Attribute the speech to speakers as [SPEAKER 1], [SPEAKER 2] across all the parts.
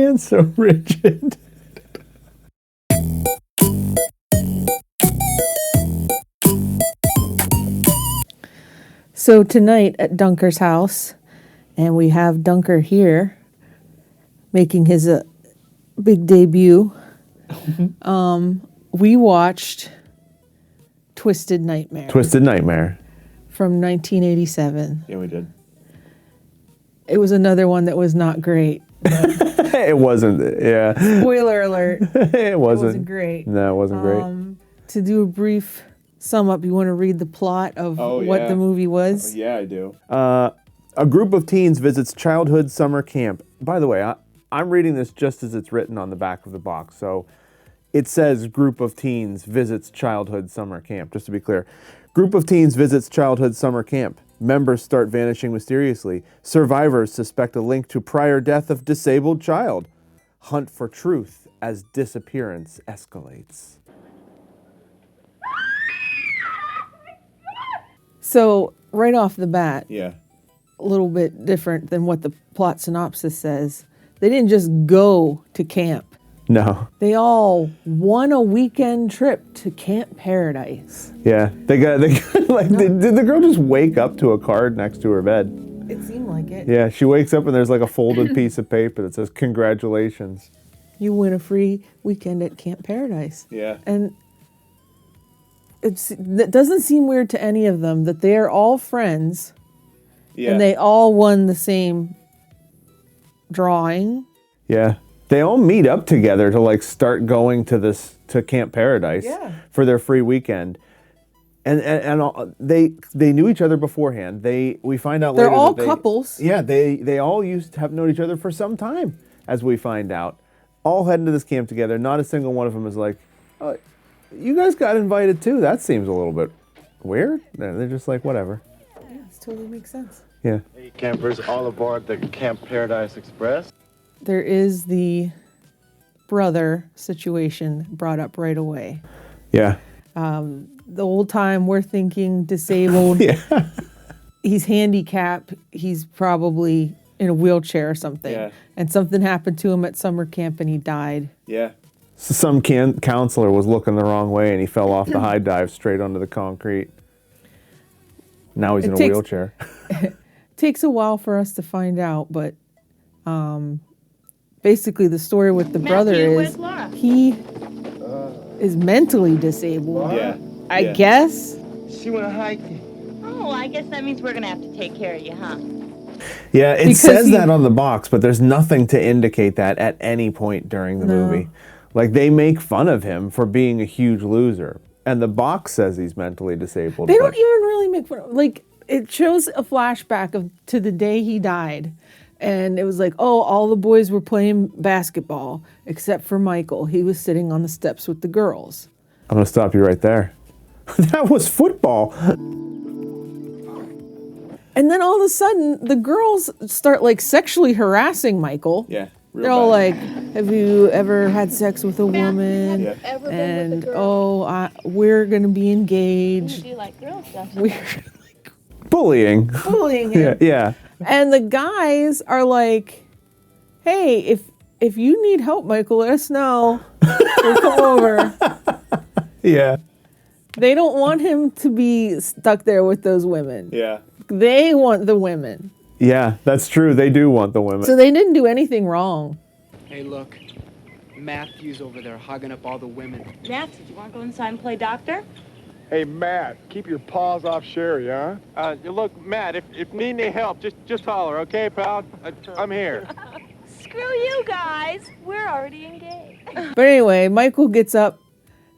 [SPEAKER 1] hands so rigid.
[SPEAKER 2] So tonight at Dunker's house, and we have Dunker here making his big debut. We watched Twisted Nightmare.
[SPEAKER 1] Twisted Nightmare.
[SPEAKER 2] From 1987.
[SPEAKER 1] Yeah, we did.
[SPEAKER 2] It was another one that was not great.
[SPEAKER 1] It wasn't, yeah.
[SPEAKER 2] Spoiler alert.
[SPEAKER 1] It wasn't
[SPEAKER 2] great.
[SPEAKER 1] No, it wasn't great.
[SPEAKER 2] To do a brief sum up, you want to read the plot of what the movie was?
[SPEAKER 1] Yeah, I do. A group of teens visits childhood summer camp. By the way, I'm reading this just as it's written on the back of the box. So it says group of teens visits childhood summer camp, just to be clear. Group of teens visits childhood summer camp. Members start vanishing mysteriously. Survivors suspect a link to prior death of disabled child. Hunt for truth as disappearance escalates.
[SPEAKER 2] So right off the bat,
[SPEAKER 1] Yeah.
[SPEAKER 2] a little bit different than what the plot synopsis says. They didn't just go to camp.
[SPEAKER 1] No.
[SPEAKER 2] They all won a weekend trip to Camp Paradise.
[SPEAKER 1] Yeah. They got like, did the girl just wake up to a card next to her bed?
[SPEAKER 2] It seemed like it.
[SPEAKER 1] Yeah, she wakes up and there's like a folded piece of paper that says, "Congratulations."
[SPEAKER 2] You win a free weekend at Camp Paradise.
[SPEAKER 1] Yeah.
[SPEAKER 2] And it doesn't seem weird to any of them that they are all friends.
[SPEAKER 1] Yeah.
[SPEAKER 2] And they all won the same drawing.
[SPEAKER 1] Yeah. They all meet up together to like start going to Camp Paradise for their free weekend. And they knew each other beforehand. We find out
[SPEAKER 2] they're
[SPEAKER 1] later
[SPEAKER 2] all
[SPEAKER 1] that
[SPEAKER 2] couples.
[SPEAKER 1] Yeah, they all used to have known each other for some time, as we find out. All heading to this camp together. Not a single one of them is like, "Oh, you guys got invited too. That seems a little bit weird." They're just like, whatever.
[SPEAKER 2] Yeah, it totally makes sense.
[SPEAKER 1] Yeah.
[SPEAKER 3] Hey, campers, all aboard the Camp Paradise Express.
[SPEAKER 2] There is the brother situation brought up right away.
[SPEAKER 1] Yeah.
[SPEAKER 2] The whole time we're thinking disabled.
[SPEAKER 1] Yeah.
[SPEAKER 2] He's handicapped. He's probably in a wheelchair or something.
[SPEAKER 1] Yeah.
[SPEAKER 2] And something happened to him at summer camp and he died.
[SPEAKER 1] Yeah. So some counselor was looking the wrong way and he fell off the high dive straight onto the concrete. Now he's in a wheelchair.
[SPEAKER 2] It takes a while for us to find out, but basically the story with the brother is he is mentally disabled.
[SPEAKER 1] Yeah.
[SPEAKER 2] I guess.
[SPEAKER 3] She went hiking.
[SPEAKER 4] Oh, I guess that means we're going to have to take care of you, huh?
[SPEAKER 1] Yeah, it
[SPEAKER 2] Because
[SPEAKER 1] says that on the box, but there's nothing to indicate that at any point during the movie. Like, they make fun of him for being a huge loser. And the box says he's mentally disabled.
[SPEAKER 2] They don't even really make fun of, like, it shows a flashback to the day he died. And it was like, oh, all the boys were playing basketball except for Michael. He was sitting on the steps with the girls.
[SPEAKER 1] I'm going to stop you right there. That was football.
[SPEAKER 2] And then all of a sudden, the girls start like sexually harassing Michael.
[SPEAKER 1] Yeah.
[SPEAKER 2] They're all like, have you ever had sex with a woman?
[SPEAKER 1] Yeah.
[SPEAKER 4] Ever been
[SPEAKER 2] And,
[SPEAKER 4] with a girl?
[SPEAKER 2] we're going to be engaged.
[SPEAKER 4] Do you like girl stuff?
[SPEAKER 2] We're
[SPEAKER 1] Bullying.
[SPEAKER 2] bullying him.
[SPEAKER 1] Yeah.
[SPEAKER 2] And the guys are like, hey, if you need help, Michael, let us know. We'll come over.
[SPEAKER 1] Yeah.
[SPEAKER 2] They don't want him to be stuck there with those women.
[SPEAKER 1] Yeah.
[SPEAKER 2] They want the women.
[SPEAKER 1] Yeah, that's true. They do want the women.
[SPEAKER 2] So they didn't do anything wrong.
[SPEAKER 5] Hey, look. Matthew's over there hugging up all the women.
[SPEAKER 4] Matthew, do you want to go inside and play doctor?
[SPEAKER 3] Hey, Matt, keep your paws off Sherry, huh? Look, Matt, if need any help, just holler, okay, pal? I'm here.
[SPEAKER 4] Screw you guys. We're already engaged.
[SPEAKER 2] But anyway, Michael gets up,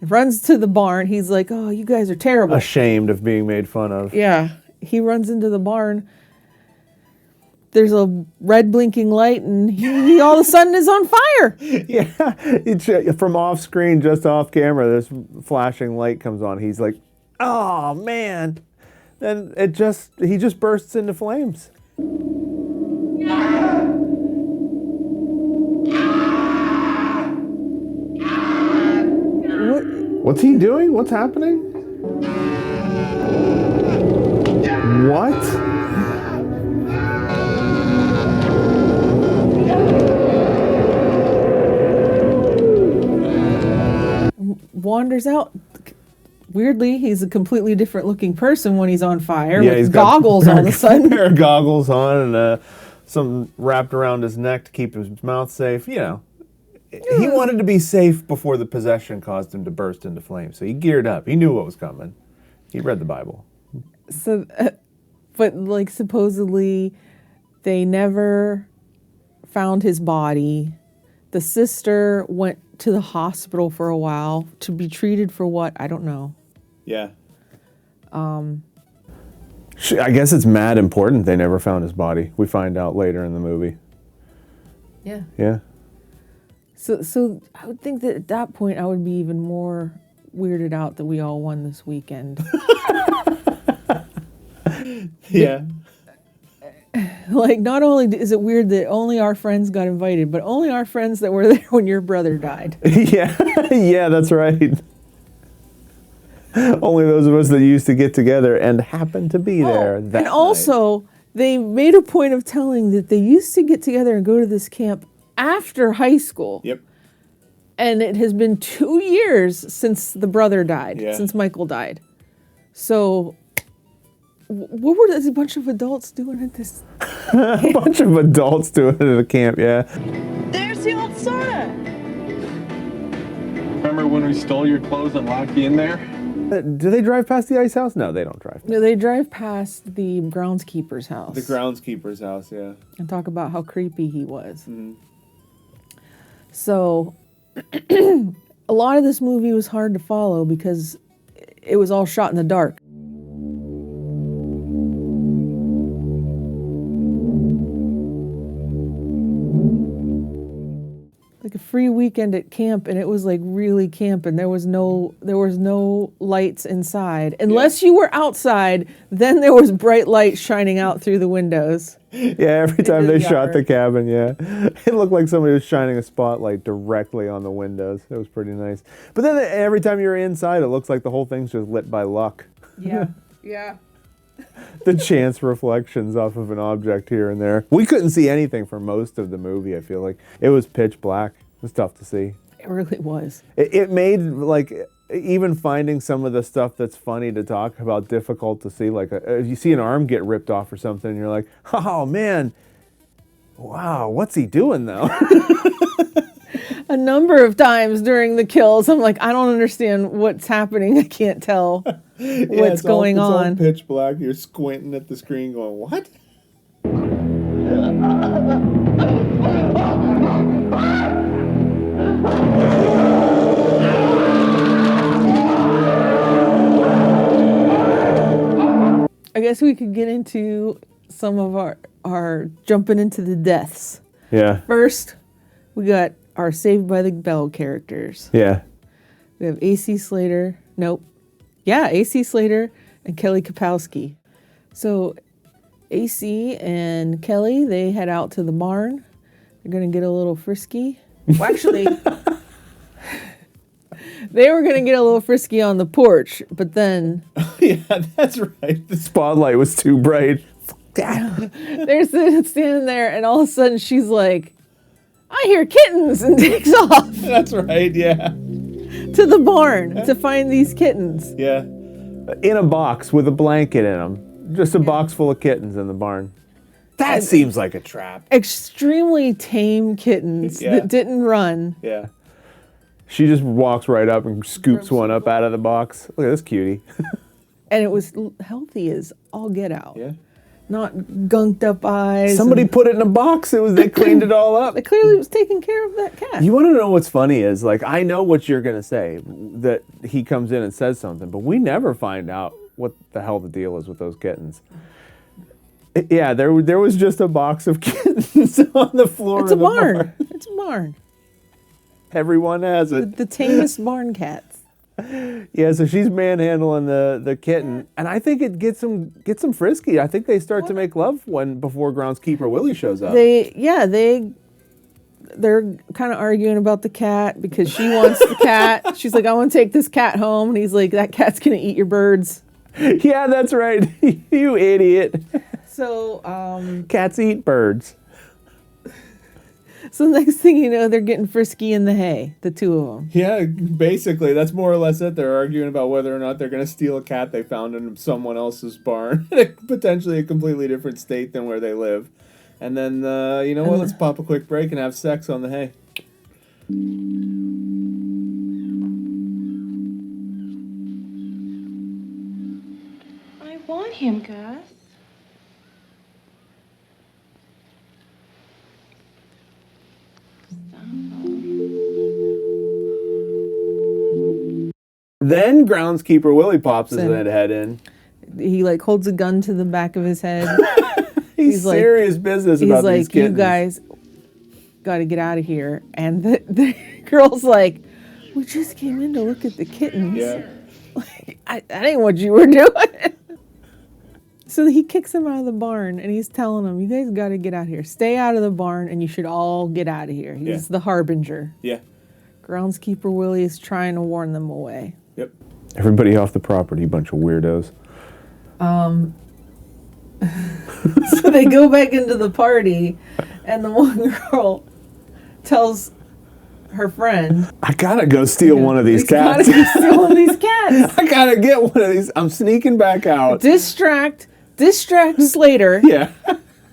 [SPEAKER 2] runs to the barn. He's like, oh, you guys are terrible.
[SPEAKER 1] Ashamed of being made fun of.
[SPEAKER 2] Yeah. He runs into the barn. There's a red blinking light, and he all of a sudden is on fire.
[SPEAKER 1] Yeah. It's from off screen, just off camera, this flashing light comes on. He's like, oh, man. Then he just bursts into flames. What's he doing? What's happening? What?
[SPEAKER 2] wanders out. Weirdly, he's a completely different looking person when he's on fire
[SPEAKER 1] Yeah, he's
[SPEAKER 2] with
[SPEAKER 1] got
[SPEAKER 2] goggles all of a sudden.
[SPEAKER 1] A pair of goggles on and some wrapped around his neck to keep his mouth safe. You know, he wanted to be safe before the possession caused him to burst into flames. So he geared up. He knew what was coming. He read the Bible.
[SPEAKER 2] So, but like supposedly, they never found his body. The sister went to the hospital for a while to be treated for what? I don't know.
[SPEAKER 1] Yeah. I guess it's mad important they never found his body. We find out later in the movie.
[SPEAKER 2] Yeah.
[SPEAKER 1] Yeah.
[SPEAKER 2] So I would think that at that point I would be even more weirded out that we all won this weekend.
[SPEAKER 1] Yeah.
[SPEAKER 2] Like, not only is it weird that only our friends got invited, but only our friends that were there when your brother died.
[SPEAKER 1] Yeah. Yeah, that's right. Only those of us that used to get together and happened to be there that
[SPEAKER 2] And also, they made a point of telling that they used to get together and go to this camp after high school.
[SPEAKER 1] Yep.
[SPEAKER 2] And it has been 2 years since the brother died, since Michael died. So, what were this bunch of adults doing at this?
[SPEAKER 1] A bunch of adults doing it at a camp, yeah.
[SPEAKER 4] There's the old soda.
[SPEAKER 3] Remember when we stole your clothes and locked you in there?
[SPEAKER 1] Do they drive past the ice house? No, they don't drive.
[SPEAKER 2] No, they drive past the groundskeeper's house.
[SPEAKER 1] The groundskeeper's house, yeah.
[SPEAKER 2] And talk about how creepy he was. Mm-hmm. So, a lot of this movie was hard to follow because it was all shot in the dark. Like a free weekend at camp, and it was like really camp, and there was no lights inside unless you were outside. Then there was bright lights shining out through the windows.
[SPEAKER 1] Yeah, every time they shot the cabin, yeah, it looked like somebody was shining a spotlight directly on the windows. It was pretty nice. But then every time you're inside, it looks like the whole thing's just lit by luck.
[SPEAKER 2] Yeah, yeah.
[SPEAKER 1] The chance reflections off of an object here and there. We couldn't see anything for most of the movie, I feel like. It was pitch black. It was tough to see.
[SPEAKER 2] It really was.
[SPEAKER 1] It made, like, even finding some of the stuff that's funny to talk about difficult to see. Like, if you see an arm get ripped off or something, and you're like, oh, man, wow, what's he doing, though?
[SPEAKER 2] A number of times during the kills, I'm like, I don't understand what's happening. I can't tell what's going on.
[SPEAKER 1] It's all pitch black. You're squinting at the screen going, what?
[SPEAKER 2] I guess we could get into some of our jumping into the deaths.
[SPEAKER 1] Yeah.
[SPEAKER 2] First, we got our Saved by the Bell characters.
[SPEAKER 1] Yeah.
[SPEAKER 2] We have A.C. Slater. Nope. Yeah, A.C. Slater and Kelly Kapowski. So A.C. and Kelly, they head out to the barn. They're going to get a little frisky. Well, actually, they were going to get a little frisky on the porch, but then...
[SPEAKER 1] Yeah, that's right. The spotlight was too bright.
[SPEAKER 2] They're standing there, and all of a sudden she's like, I hear kittens, and takes off.
[SPEAKER 1] That's right, yeah.
[SPEAKER 2] To the barn to find these kittens.
[SPEAKER 1] Yeah. In a box with a blanket in them. Just a box full of kittens in the barn. That seems like a trap.
[SPEAKER 2] Extremely tame kittens that didn't run.
[SPEAKER 1] Yeah. She just walks right up and scoops one up out of the box. Look at this cutie.
[SPEAKER 2] And it was healthy as all get out.
[SPEAKER 1] Yeah.
[SPEAKER 2] Not gunked up eyes.
[SPEAKER 1] Somebody put it in a box. They cleaned it all up.
[SPEAKER 2] They clearly was taking care of that cat.
[SPEAKER 1] You want to know what's funny is, like, I know what you're going to say, that he comes in and says something, but we never find out what the hell the deal is with those kittens. Yeah, there was just a box of kittens on the floor
[SPEAKER 2] It's
[SPEAKER 1] of
[SPEAKER 2] a
[SPEAKER 1] the
[SPEAKER 2] barn. It's a barn.
[SPEAKER 1] Everyone has it.
[SPEAKER 2] The tamest barn cats.
[SPEAKER 1] Yeah, so she's manhandling the kitten, and I think it gets them frisky. I think they start to make love before groundskeeper Willie shows up.
[SPEAKER 2] They're kind of arguing about the cat because she wants the cat. She's like, I want to take this cat home, and he's like, that cat's gonna eat your birds.
[SPEAKER 1] Yeah, that's right. You idiot.
[SPEAKER 2] So
[SPEAKER 1] cats eat birds.
[SPEAKER 2] So next thing you know, they're getting frisky in the hay, the two of them.
[SPEAKER 1] Yeah, basically, that's more or less it. They're arguing about whether or not they're going to steal a cat they found in someone else's barn, potentially a completely different state than where they live. And then, you know what? Let's pop a quick break and have sex on the hay.
[SPEAKER 4] I want him, Gus.
[SPEAKER 1] Then groundskeeper Willie pops his head in.
[SPEAKER 2] He like holds a gun to the back of his head.
[SPEAKER 1] He's serious business
[SPEAKER 2] he's
[SPEAKER 1] about
[SPEAKER 2] like,
[SPEAKER 1] these kittens.
[SPEAKER 2] you guys got to get out of here. And the girl's like, we just came in to look at the kittens.
[SPEAKER 1] Yeah.
[SPEAKER 2] Like, that ain't what you were doing. So he kicks him out of the barn, and he's telling them, you guys got to get out of here. Stay out of the barn, and you should all get out of here. He's the harbinger.
[SPEAKER 1] Yeah.
[SPEAKER 2] Groundskeeper Willie is trying to warn them away.
[SPEAKER 1] Yep. Everybody off the property, bunch of weirdos.
[SPEAKER 2] So they go back into the party, and the one girl tells her friend,
[SPEAKER 1] I gotta go steal one of these cats.
[SPEAKER 2] Gotta go steal one of these cats.
[SPEAKER 1] I gotta get one of these. I'm sneaking back out.
[SPEAKER 2] Distract Slater.
[SPEAKER 1] Yeah.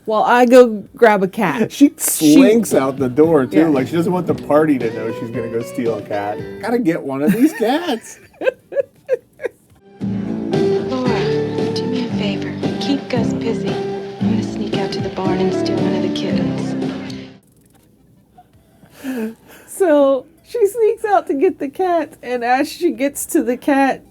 [SPEAKER 2] While I go grab a cat.
[SPEAKER 1] She slinks out the door too, like she doesn't want the party to know she's gonna go steal a cat. Gotta get one of these cats.
[SPEAKER 6] Laura, do me a favor. Keep Gus busy. I'm gonna sneak out to the barn and steal one of the kittens.
[SPEAKER 2] So she sneaks out to get the cat, and as she gets to the cat,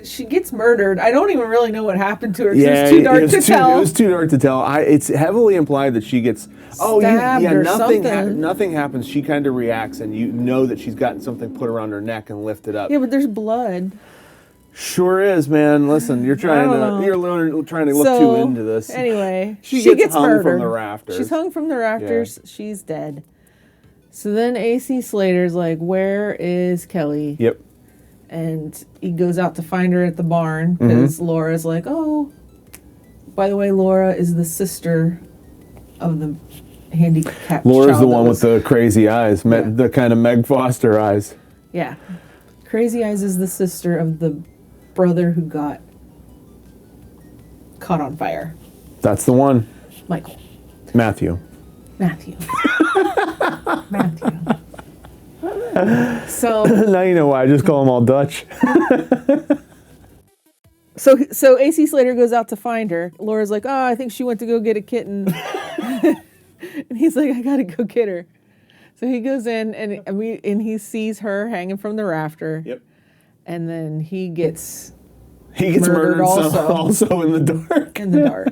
[SPEAKER 2] she gets murdered. I don't even really know what happened to her.
[SPEAKER 1] Yeah,
[SPEAKER 2] it's too dark to tell.
[SPEAKER 1] It was too dark to tell. It's heavily implied that she gets
[SPEAKER 2] stabbed or something.
[SPEAKER 1] Nothing happens. She kind of reacts, and you know that she's gotten something put around her neck and lifted up.
[SPEAKER 2] Yeah, but there's blood.
[SPEAKER 1] Sure is, man. Listen, you're trying to look too into this.
[SPEAKER 2] Anyway,
[SPEAKER 1] she
[SPEAKER 2] gets
[SPEAKER 1] hung
[SPEAKER 2] murdered
[SPEAKER 1] from the rafters.
[SPEAKER 2] She's hung from the rafters. Yeah. She's dead. So then AC Slater's like, where is Kelly?
[SPEAKER 1] Yep.
[SPEAKER 2] And he goes out to find her at the barn because Laura's like, oh, by the way, Laura is the sister of the handicapped
[SPEAKER 1] Laura's
[SPEAKER 2] child
[SPEAKER 1] the one with the crazy eyes, the kind of Meg Foster eyes.
[SPEAKER 2] Yeah. Crazy Eyes is the sister of the brother who got caught on fire.
[SPEAKER 1] That's the one.
[SPEAKER 2] Michael.
[SPEAKER 1] Matthew.
[SPEAKER 2] So
[SPEAKER 1] now you know why I just call them all Dutch.
[SPEAKER 2] So AC Slater goes out to find her. Laura's like, oh, I think she went to go get a kitten. And he's like, I gotta go get her. So he goes in and he sees her hanging from the rafter.
[SPEAKER 1] Yep.
[SPEAKER 2] And then he gets
[SPEAKER 1] murdered also in the dark.
[SPEAKER 2] In the dark.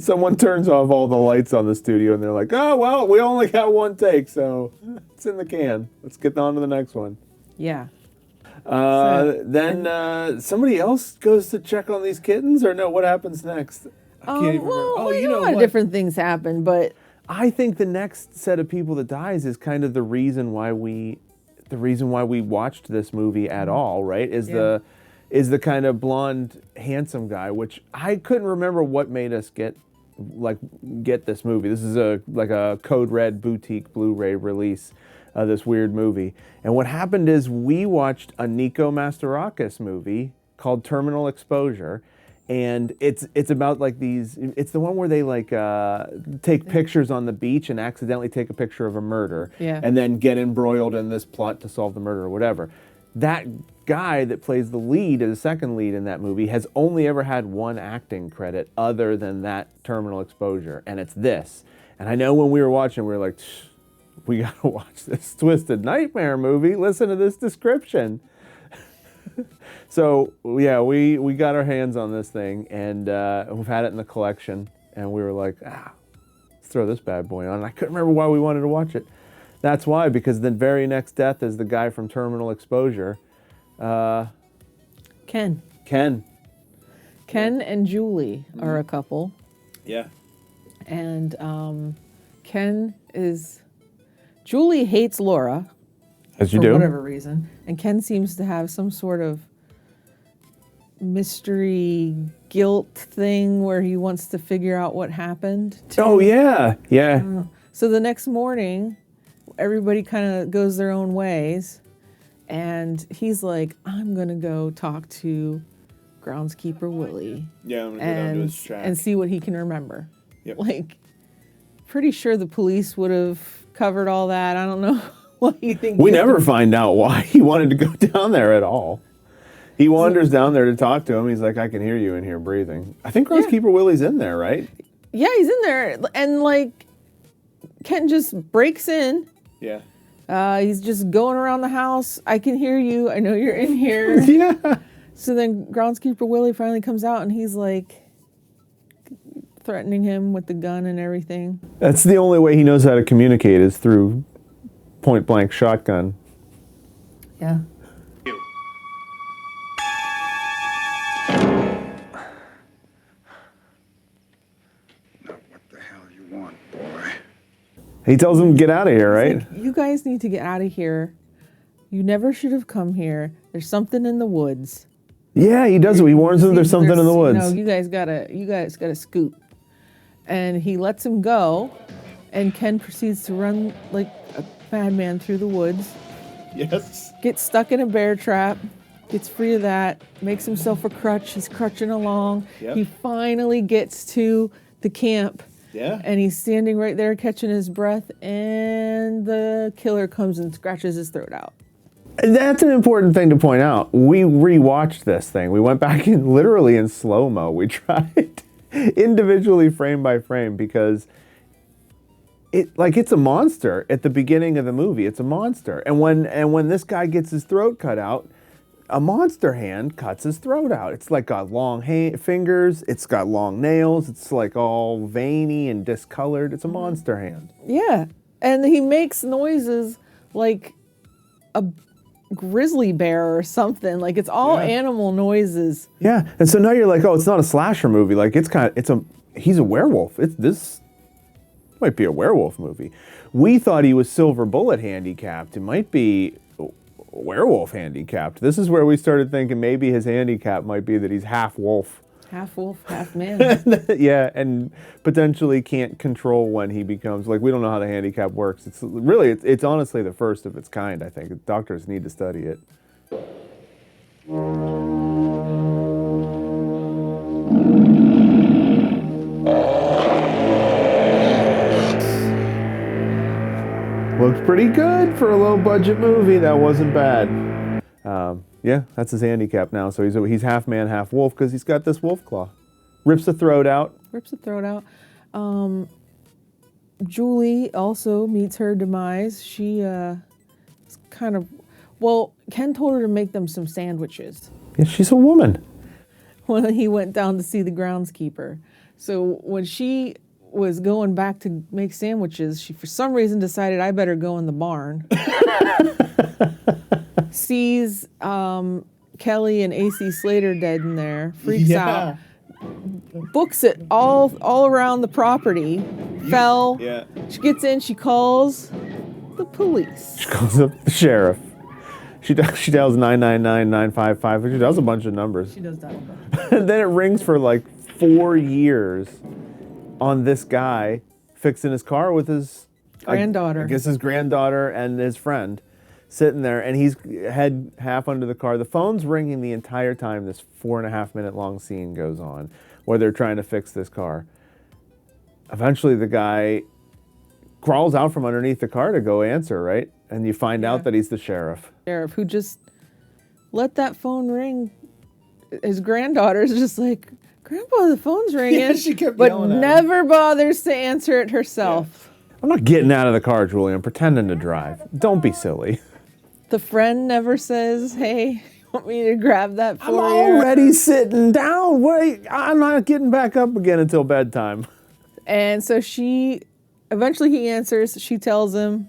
[SPEAKER 1] Someone turns off all the lights on the studio and they're like, oh, well, we only got one take, so it's in the can. Let's get on to the next one.
[SPEAKER 2] Yeah.
[SPEAKER 1] Then somebody else goes to check on these kittens, or no? What happens next? I can't even remember.
[SPEAKER 2] Oh, you know what? Different things happen, but
[SPEAKER 1] I think the next set of people that dies is kind of the reason why we watched this movie at all, right? Is the kind of blonde, handsome guy, which I couldn't remember what made us get this movie. This is a Code Red boutique Blu-ray release. This weird movie. And what happened is we watched a Nico Mastorakis movie called Terminal Exposure, and it's about like these. It's the one where they take pictures on the beach and accidentally take a picture of a murder, and then get embroiled in this plot to solve the murder or whatever. That guy that plays the second lead in that movie, has only ever had one acting credit other than that Terminal Exposure, and it's this. And I know when we were watching, we were like, we gotta watch this Twisted Nightmare movie. Listen to this description. So yeah, we got our hands on this thing, and we've had it in the collection, and we were like, let's throw this bad boy on. And I couldn't remember why we wanted to watch it. That's why, because the very next death is the guy from Terminal Exposure.
[SPEAKER 2] Ken and Julie are a couple.
[SPEAKER 1] Yeah.
[SPEAKER 2] And Julie hates Laura.
[SPEAKER 1] As you
[SPEAKER 2] for
[SPEAKER 1] do.
[SPEAKER 2] whatever reason. And Ken seems to have some sort of mystery guilt thing where he wants to figure out what happened to him.
[SPEAKER 1] Yeah.
[SPEAKER 2] So the next morning, everybody kind of goes their own ways. And he's like, I'm going to go talk to groundskeeper Willie.
[SPEAKER 1] Yeah, I'm gonna go down to his shack.
[SPEAKER 2] And see what he can remember.
[SPEAKER 1] Yep.
[SPEAKER 2] Like, pretty sure the police would have covered all that. I don't know what you think.
[SPEAKER 1] We never find out why he wanted to go down there at all. He wanders down there to talk to him. He's like, I can hear you in here breathing. I think groundskeeper Willie's in there, right?
[SPEAKER 2] Yeah, he's in there. And, like, Ken just breaks in.
[SPEAKER 1] Yeah.
[SPEAKER 2] He's just going around the house. I can hear you. I know you're in here.
[SPEAKER 1] Yeah.
[SPEAKER 2] So then groundskeeper Willie finally comes out and he's like threatening him with the gun and everything.
[SPEAKER 1] That's the only way he knows how to communicate is through point blank shotgun.
[SPEAKER 2] Yeah.
[SPEAKER 1] He tells him, get out of here, right?
[SPEAKER 2] Like, you guys need to get out of here. You never should have come here. There's something in the woods.
[SPEAKER 1] Yeah, he does. He warns them there's something in the woods.
[SPEAKER 2] You guys gotta scoot. And he lets him go, and Ken proceeds to run like a madman through the woods.
[SPEAKER 1] Yes.
[SPEAKER 2] Gets stuck in a bear trap, gets free of that, makes himself a crutch. He's crutching along.
[SPEAKER 1] Yep.
[SPEAKER 2] He finally gets to the camp.
[SPEAKER 1] Yeah.
[SPEAKER 2] And he's standing right there catching his breath, and the killer comes and scratches his throat out.
[SPEAKER 1] That's an important thing to point out. We rewatched this thing. We went back in literally in slow-mo. We tried individually frame by frame because it's a monster at the beginning of the movie. It's a monster. And when this guy gets his throat cut out, a monster hand cuts his throat out. It's like got long fingers. It's got long nails. It's like all veiny and discolored. It's a monster hand.
[SPEAKER 2] Yeah. And he makes noises like a grizzly bear or something. Like it's all animal noises.
[SPEAKER 1] Yeah. And so now you're like, oh, it's not a slasher movie. Like he's a werewolf. This might be a werewolf movie. We thought he was silver bullet handicapped. It might be werewolf handicapped. This is where we started thinking maybe his handicap might be that he's half wolf.
[SPEAKER 2] Half wolf, half man.
[SPEAKER 1] Yeah, and potentially can't control when he becomes, like, we don't know how the handicap works. It's honestly the first of its kind, I think. Doctors need to study it. Looks pretty good for a low-budget movie. That wasn't bad. Yeah, that's his handicap now. So he's half man, half wolf because he's got this wolf claw. Rips the throat out.
[SPEAKER 2] Rips the throat out. Julie also meets her demise. She is kind of... Well, Ken told her to make them some sandwiches
[SPEAKER 1] Yeah, she's a woman.
[SPEAKER 2] when he went down to see the groundskeeper. So when she was going back to make sandwiches, she for some reason decided I better go in the barn. Sees Kelly and AC Slater dead in there, freaks out, books it all around the property, fell.
[SPEAKER 1] Yeah.
[SPEAKER 2] She gets in, she calls the police.
[SPEAKER 1] She calls up the sheriff. She dials 999-955. She does a bunch of numbers.
[SPEAKER 2] She does that.
[SPEAKER 1] And then it rings for like 4 years on this guy fixing his car with his
[SPEAKER 2] Granddaughter.
[SPEAKER 1] I guess his granddaughter and his friend sitting there, and he's head half under the car. The phone's ringing the entire time this 4.5 minute long scene goes on where they're trying to fix this car. Eventually the guy crawls out from underneath the car to go answer, right? And you find out that he's the sheriff.
[SPEAKER 2] Sheriff who just let that phone ring. His granddaughter's just like, Grandpa, the phone's ringing.
[SPEAKER 1] Yeah, she kept
[SPEAKER 2] but
[SPEAKER 1] yelling at him.
[SPEAKER 2] never bothers to answer it herself.
[SPEAKER 1] Yeah. I'm not getting out of the car, Julie. I'm pretending to drive. Don't be silly.
[SPEAKER 2] The friend never says, hey, you want me to grab that for
[SPEAKER 1] I'm
[SPEAKER 2] you?
[SPEAKER 1] already sitting down. Wait, I'm not getting back up again until bedtime.
[SPEAKER 2] And so eventually he answers. She tells him,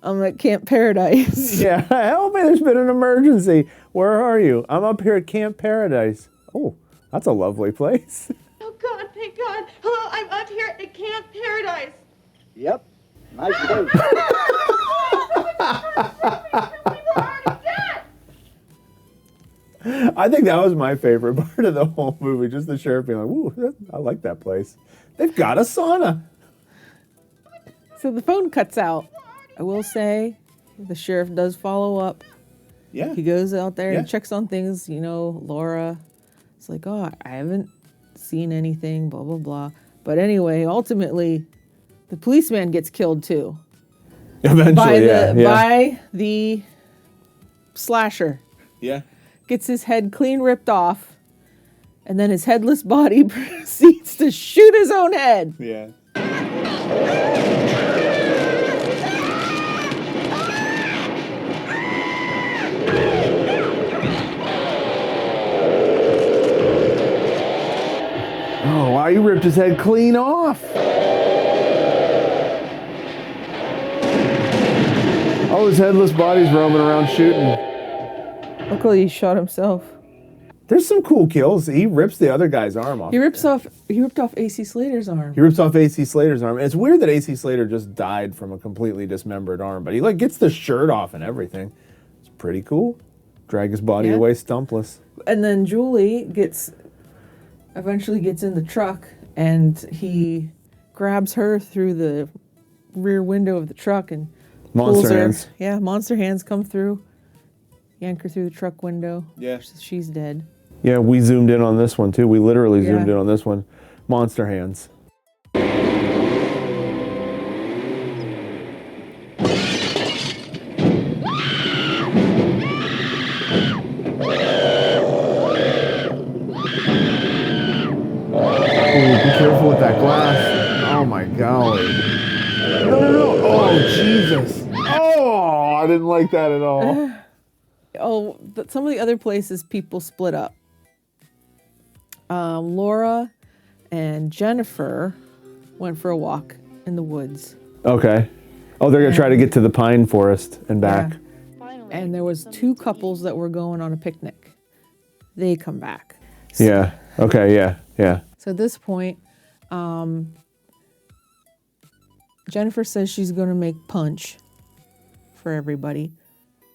[SPEAKER 2] I'm at Camp Paradise.
[SPEAKER 1] Yeah, help me. There's been an emergency. Where are you? I'm up here at Camp Paradise. Oh, that's a lovely place.
[SPEAKER 4] Oh, God, thank God. Hello, I'm up here at Camp Paradise.
[SPEAKER 7] Yep. Nice place.
[SPEAKER 1] I think that was my favorite part of the whole movie. Just the sheriff being like, ooh, I like that place. They've got a sauna.
[SPEAKER 2] So the phone cuts out. I will say the sheriff does follow up.
[SPEAKER 1] Yeah.
[SPEAKER 2] He goes out there
[SPEAKER 1] Yeah.
[SPEAKER 2] and checks on things. You know, Laura. It's like, oh, I haven't seen anything, blah, blah, blah. But anyway, ultimately, the policeman gets killed too.
[SPEAKER 1] Eventually,
[SPEAKER 2] By the slasher.
[SPEAKER 1] Yeah.
[SPEAKER 2] Gets his head clean ripped off. And then his headless body proceeds to shoot his own head.
[SPEAKER 1] Yeah. Oh, wow, you ripped his head clean off. Oh, his headless body's roaming around shooting.
[SPEAKER 2] Luckily, he shot himself.
[SPEAKER 1] There's some cool kills. He rips the other guy's arm off.
[SPEAKER 2] He ripped off AC Slater's arm.
[SPEAKER 1] He rips off AC Slater's arm. And it's weird that AC Slater just died from a completely dismembered arm, but he like gets the shirt off and everything. It's pretty cool. Drag his body
[SPEAKER 2] Yeah.
[SPEAKER 1] away stumpless.
[SPEAKER 2] And then Julie eventually gets in the truck, and he grabs her through the rear window of the truck and pulls
[SPEAKER 1] Monster
[SPEAKER 2] her.
[SPEAKER 1] hands.
[SPEAKER 2] Yeah, monster hands come through, yank her through the truck window.
[SPEAKER 1] Yeah.
[SPEAKER 2] She's dead.
[SPEAKER 1] Yeah, we zoomed in on this one too. We literally
[SPEAKER 2] Yeah.
[SPEAKER 1] zoomed in on this one. Monster hands. Oh, be careful with that glass. Oh my golly. No. Oh, Jesus. Oh, I didn't like that at all.
[SPEAKER 2] Some of the other places people split up. Laura and Jennifer went for a walk in the woods.
[SPEAKER 1] Okay. Oh, they're going to try to get to the pine forest and back.
[SPEAKER 2] Yeah. And there was two couples that were going on a picnic. They come back.
[SPEAKER 1] Yeah. Okay, yeah.
[SPEAKER 2] So at this point, Jennifer says she's going to make punch for everybody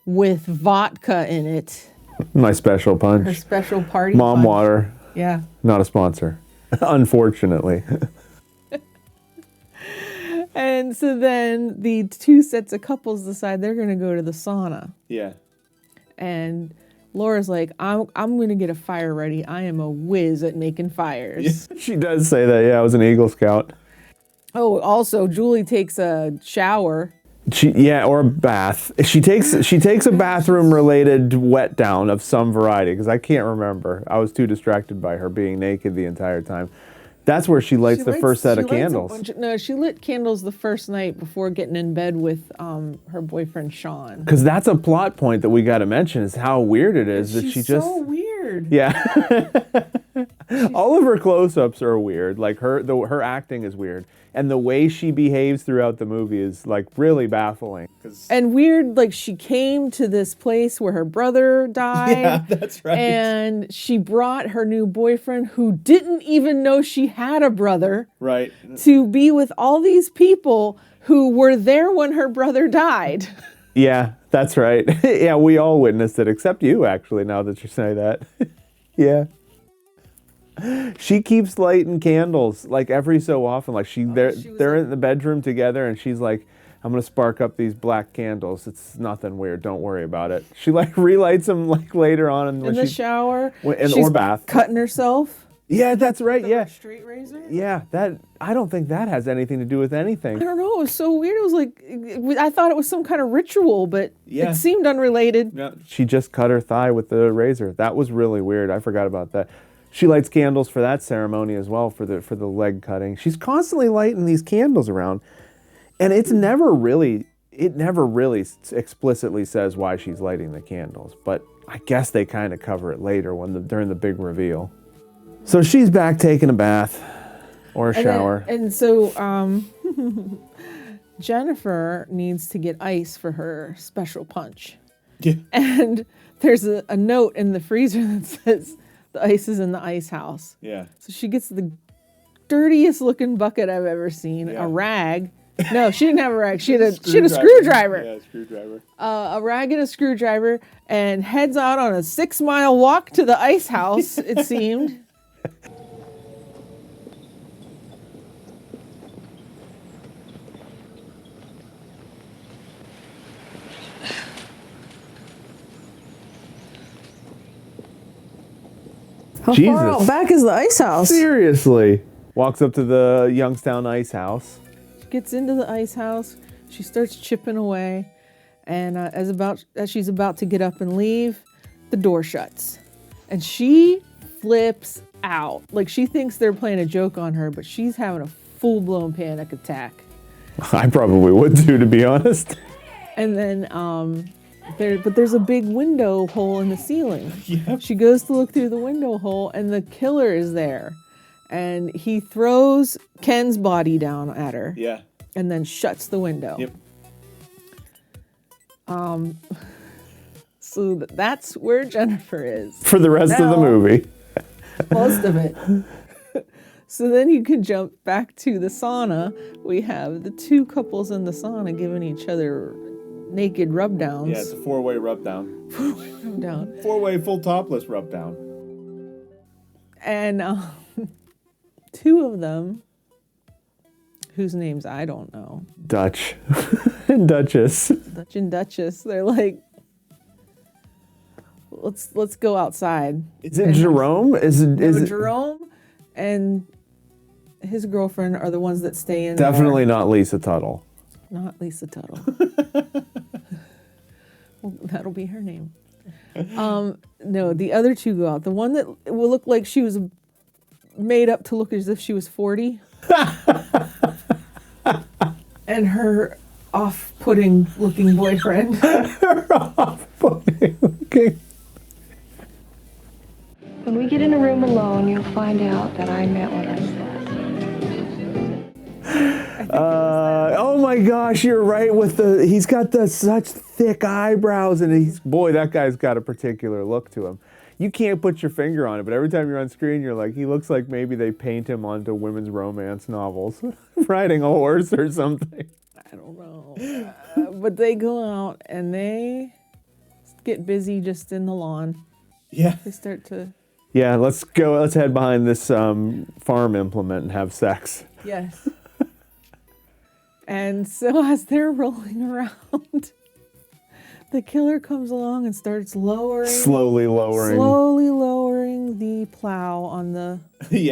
[SPEAKER 2] with vodka in it.
[SPEAKER 1] My special punch.
[SPEAKER 2] Her special party
[SPEAKER 1] Mom
[SPEAKER 2] punch.
[SPEAKER 1] water.
[SPEAKER 2] Yeah.
[SPEAKER 1] Not a sponsor. Unfortunately.
[SPEAKER 2] And so then the two sets of couples decide they're going to go to the sauna.
[SPEAKER 1] Yeah.
[SPEAKER 2] And Laura's like, I'm going to get a fire ready. I am a whiz at making fires.
[SPEAKER 1] She does say that. Yeah, I was an Eagle Scout.
[SPEAKER 2] Oh, also, Julie takes a shower.
[SPEAKER 1] Or a bath. She takes a bathroom related wet down of some variety because I can't remember. I was too distracted by her being naked the entire time. That's where she lights the first set of candles.
[SPEAKER 2] She lit candles the first night before getting in bed with her boyfriend Sean.
[SPEAKER 1] Because that's a plot point that we got to mention is how weird it is that she just.
[SPEAKER 2] so weird.
[SPEAKER 1] Yeah. All of her close-ups are weird. Like her acting is weird, and the way she behaves throughout the movie is like really baffling.
[SPEAKER 2] And weird, like she came to this place where her brother died.
[SPEAKER 1] Yeah, that's right.
[SPEAKER 2] And she brought her new boyfriend, who didn't even know she had a brother,
[SPEAKER 1] Right.
[SPEAKER 2] to be with all these people who were there when her brother died.
[SPEAKER 1] Yeah, that's right. Yeah, we all witnessed it, except you, actually, now that you say that. Yeah. She keeps lighting candles, like, every so often. Like, they're in the bedroom together, and she's like, I'm going to spark up these black candles. It's nothing weird. Don't worry about it. She, like, relights them, like, later on.
[SPEAKER 2] In the shower.
[SPEAKER 1] Or bath.
[SPEAKER 2] Cutting herself.
[SPEAKER 1] Yeah, that's right, yeah.
[SPEAKER 2] Straight razor.
[SPEAKER 1] Yeah, I don't think that has anything to do with anything.
[SPEAKER 2] I don't know. It was so weird. It was like, I thought it was some kind of ritual, but it seemed unrelated.
[SPEAKER 1] No, she just cut her thigh with the razor. That was really weird. I forgot about that. She lights candles for that ceremony as well, for the leg cutting. She's constantly lighting these candles around, and it never really explicitly says why she's lighting the candles. But I guess they kind of cover it later during the big reveal. So she's back taking a bath or a shower.
[SPEAKER 2] And so Jennifer needs to get ice for her special punch.
[SPEAKER 1] Yeah.
[SPEAKER 2] And there's a note in the freezer that says the ice is in the ice house.
[SPEAKER 1] Yeah.
[SPEAKER 2] So she gets the dirtiest looking bucket I've ever seen, a rag. No, she didn't have a rag. She had a screwdriver.
[SPEAKER 1] Yeah, a screwdriver.
[SPEAKER 2] A rag and a screwdriver, and heads out on a 6-mile walk to the ice house, it seemed. How
[SPEAKER 1] Jesus.
[SPEAKER 2] far out back is the ice house?
[SPEAKER 1] Seriously. Walks up to the Youngstown ice house.
[SPEAKER 2] She gets into the ice house. She starts chipping away. And as she's about to get up and leave, the door shuts. And she flips out. Like, she thinks they're playing a joke on her, but she's having a full-blown panic attack.
[SPEAKER 1] I probably would too, to be honest.
[SPEAKER 2] And then there's a big window hole in the ceiling. Yep. She goes to look through the window hole, and the killer is there. And he throws Ken's body down at her.
[SPEAKER 1] Yeah.
[SPEAKER 2] And then shuts the window.
[SPEAKER 1] Yep.
[SPEAKER 2] So that's where Jennifer is.
[SPEAKER 1] For the rest of the movie.
[SPEAKER 2] Most of it. So then you can jump back to the sauna. We have the two couples in the sauna giving each other naked rub downs.
[SPEAKER 1] Yeah, it's a 4-way rub down.
[SPEAKER 2] 4-way rub down.
[SPEAKER 1] 4-way full topless rub down.
[SPEAKER 2] And two of them, whose names I don't know.
[SPEAKER 1] Dutch and Duchess.
[SPEAKER 2] Dutch and Duchess. They're like, let's go outside.
[SPEAKER 1] Is it Jerome? Is it
[SPEAKER 2] Jerome and his girlfriend are the ones that stay in
[SPEAKER 1] definitely not Lisa Tuttle.
[SPEAKER 2] Not Lisa Tuttle. Well, that'll be her name. No, the other two go out. The one that will look like she was made up to look as if she was 40. And her off-putting looking boyfriend.
[SPEAKER 1] Her off-putting looking.
[SPEAKER 6] When we get in a room alone, you'll find out that I meant what I said.
[SPEAKER 1] Oh my gosh, you're right with he's got such thick eyebrows, and that guy's got a particular look to him. You can't put your finger on it, but every time you're on screen, you're like, he looks like maybe they paint him onto women's romance novels, riding a horse or something.
[SPEAKER 2] I don't know. But they go out and they get busy just in the lawn.
[SPEAKER 1] Yeah.
[SPEAKER 2] They start to...
[SPEAKER 1] Yeah, let's head behind this farm implement and have sex.
[SPEAKER 2] Yes. And so as they're rolling around, the killer comes along and starts slowly lowering the plow on the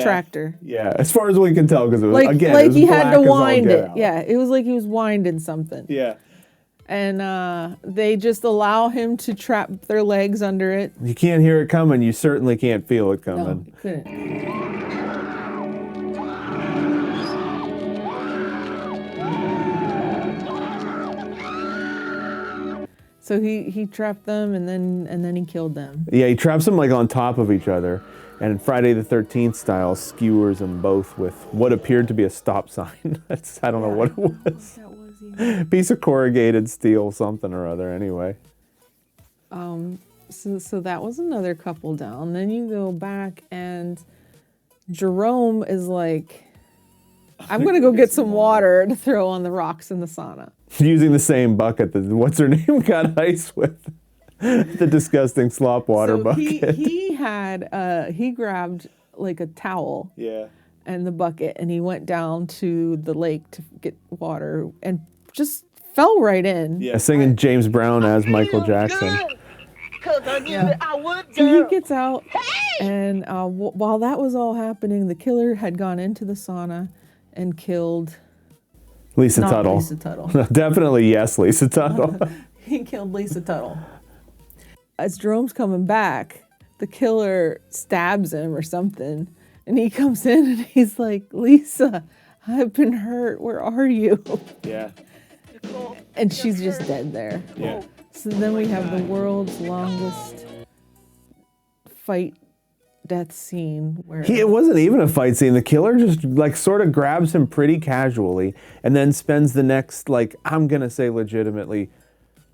[SPEAKER 2] tractor.
[SPEAKER 1] Yeah, as far as we can tell, because it was,
[SPEAKER 2] like
[SPEAKER 1] again, it was
[SPEAKER 2] he had to
[SPEAKER 1] black as all
[SPEAKER 2] wind
[SPEAKER 1] get
[SPEAKER 2] it.
[SPEAKER 1] out.
[SPEAKER 2] Yeah, it was like he was winding something.
[SPEAKER 1] Yeah.
[SPEAKER 2] And they just allow him to trap their legs under it.
[SPEAKER 1] You can't hear it coming. You certainly can't feel it coming.
[SPEAKER 2] No, you couldn't. So he trapped them and then he killed them.
[SPEAKER 1] Yeah, he traps them like on top of each other, and Friday the 13th style skewers them both with what appeared to be a stop sign. I don't know what it was.
[SPEAKER 2] That was even.
[SPEAKER 1] Piece of corrugated steel, something or other. Anyway.
[SPEAKER 2] So that was another couple down. Then you go back and Jerome is like, I'm gonna go get some water to throw on the rocks in the sauna.
[SPEAKER 1] Using the same bucket that what's her name got ice with. The disgusting slop water bucket.
[SPEAKER 2] He grabbed like a towel.
[SPEAKER 1] Yeah.
[SPEAKER 2] And the bucket, and he went down to the lake to get water and just fell right in.
[SPEAKER 1] Yeah, singing James Brown as Michael Jackson.
[SPEAKER 2] So he gets out, and while that was all happening, the killer had gone into the sauna and killed
[SPEAKER 1] Lisa Tuttle.
[SPEAKER 2] Lisa Tuttle.
[SPEAKER 1] Definitely yes, Lisa Tuttle.
[SPEAKER 2] He killed Lisa Tuttle. As Jerome's coming back, the killer stabs him or something, and he comes in and he's like, Lisa, I've been hurt. Where are you?
[SPEAKER 1] Yeah.
[SPEAKER 2] And she's just dead there.
[SPEAKER 1] Yeah.
[SPEAKER 2] So then we have the world's longest fight death scene where
[SPEAKER 1] It wasn't even a fight scene. The killer just like sort of grabs him pretty casually and then spends the next, like, I'm going to say legitimately